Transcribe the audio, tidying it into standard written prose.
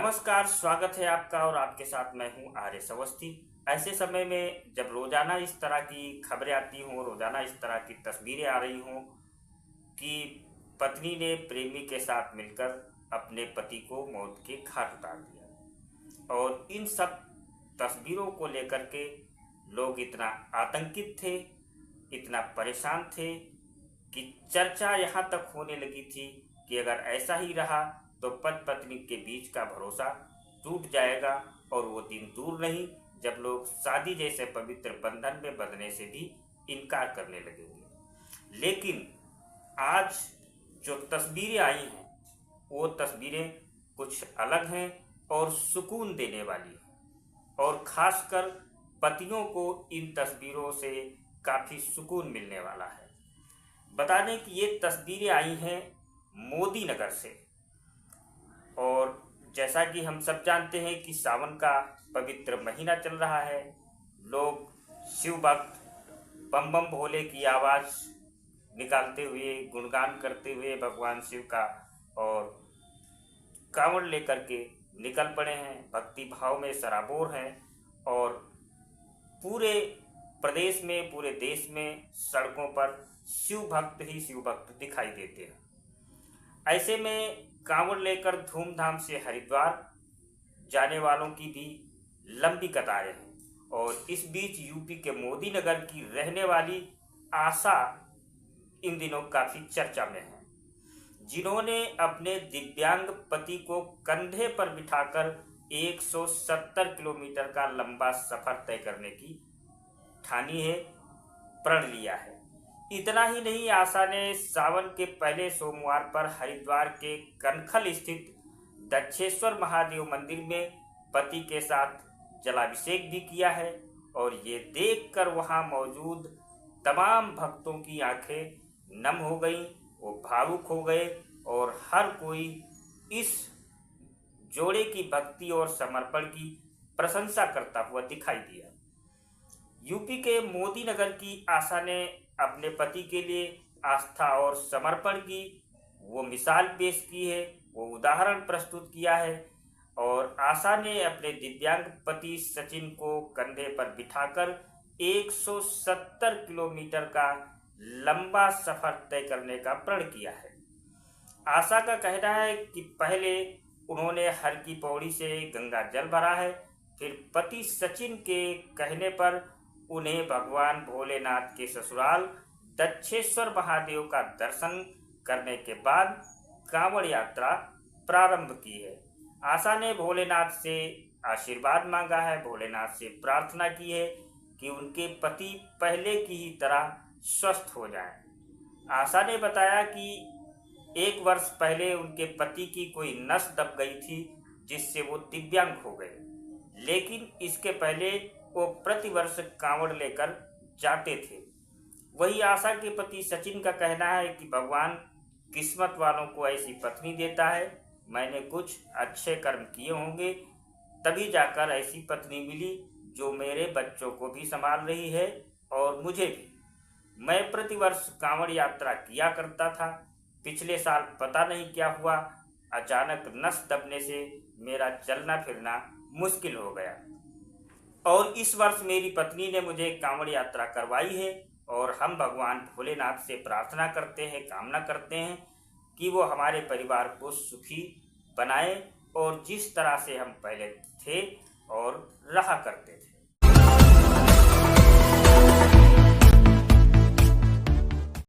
नमस्कार, स्वागत है आपका और आपके साथ मैं हूं आर्य अवस्थी। ऐसे समय में जब रोजाना इस तरह की खबरें आती हों, रोजाना इस तरह की तस्वीरें आ रही हों कि पत्नी ने प्रेमी के साथ मिलकर अपने पति को मौत के घाट उतार दिया और इन सब तस्वीरों को लेकर के लोग इतना आतंकित थे, इतना परेशान थे कि चर्चा यहाँ तक होने लगी थी कि अगर ऐसा ही रहा तो पति पत्नी के बीच का भरोसा टूट जाएगा और वो दिन दूर नहीं जब लोग शादी जैसे पवित्र बंधन में बंधने से भी इनकार करने लगेंगे। लेकिन आज जो तस्वीरें आई हैं वो तस्वीरें कुछ अलग हैं और सुकून देने वाली हैं और ख़ासकर पतियों को इन तस्वीरों से काफ़ी सुकून मिलने वाला है। बता दें कि ये तस्वीरें आई हैं मोदी नगर से और जैसा कि हम सब जानते हैं कि सावन का पवित्र महीना चल रहा है। लोग शिव भक्त बम बम भोले की आवाज़ निकालते हुए, गुणगान करते हुए भगवान शिव का और कांवड़ लेकर के निकल पड़े हैं, भक्ति भाव में सराबोर हैं और पूरे प्रदेश में, पूरे देश में सड़कों पर शिव भक्त ही शिव भक्त दिखाई देते हैं। ऐसे में कांवड़ लेकर धूमधाम से हरिद्वार जाने वालों की भी लंबी कतारें हैं और इस बीच यूपी के मोदी नगर की रहने वाली आशा इन दिनों काफ़ी चर्चा में है, जिन्होंने अपने दिव्यांग पति को कंधे पर बिठाकर 170 किलोमीटर का लंबा सफ़र तय करने की ठानी है, प्रण लिया है। इतना ही नहीं, आशा ने सावन के पहले सोमवार पर हरिद्वार के कनखल स्थित दक्षेश्वर महादेव मंदिर में पति के साथ जलाभिषेक भी किया है और ये देखकर वहां मौजूद तमाम भक्तों की आंखें नम हो गईं, वो भावुक हो गए और हर कोई इस जोड़े की भक्ति और समर्पण की प्रशंसा करता हुआ दिखाई दिया। यूपी के मोदी नगर की आशा ने अपने पति के लिए आस्था और समर्पण की वो मिसाल पेश की है, वो उदाहरण प्रस्तुत किया है और आशा ने अपने दिव्यांग पति सचिन को कंधे पर बिठाकर 170 किलोमीटर का लंबा सफर तय करने का प्रण किया है। आशा का कहना है कि पहले उन्होंने हर की पौड़ी से गंगा जल भरा है, फिर पति सचिन के कहने पर उन्हें भगवान भोलेनाथ के ससुराल दक्षेश्वर महादेव का दर्शन करने के बाद कांवड़ यात्रा प्रारंभ की है। आशा ने भोलेनाथ से आशीर्वाद मांगा है, भोलेनाथ से प्रार्थना की है कि उनके पति पहले की ही तरह स्वस्थ हो जाएं। आशा ने बताया कि 1 वर्ष पहले उनके पति की कोई नस दब गई थी जिससे वो दिव्यांग हो गए, लेकिन इसके पहले वो प्रतिवर्ष कांवड़ लेकर जाते थे। वही आशा के पति सचिन का कहना है कि भगवान किस्मत वालों को ऐसी पत्नी देता है, मैंने कुछ अच्छे कर्म किए होंगे तभी जाकर ऐसी पत्नी मिली जो मेरे बच्चों को भी संभाल रही है और मुझे भी। मैं प्रतिवर्ष कांवड़ यात्रा किया करता था, पिछले साल पता नहीं क्या हुआ, अचानक नस दबने से मेरा चलना फिरना मुश्किल हो गया और इस वर्ष मेरी पत्नी ने मुझे कांवड़ यात्रा करवाई है और हम भगवान भोलेनाथ से प्रार्थना करते हैं, कामना करते हैं कि वो हमारे परिवार को सुखी बनाए और जिस तरह से हम पहले थे और रहा करते थे।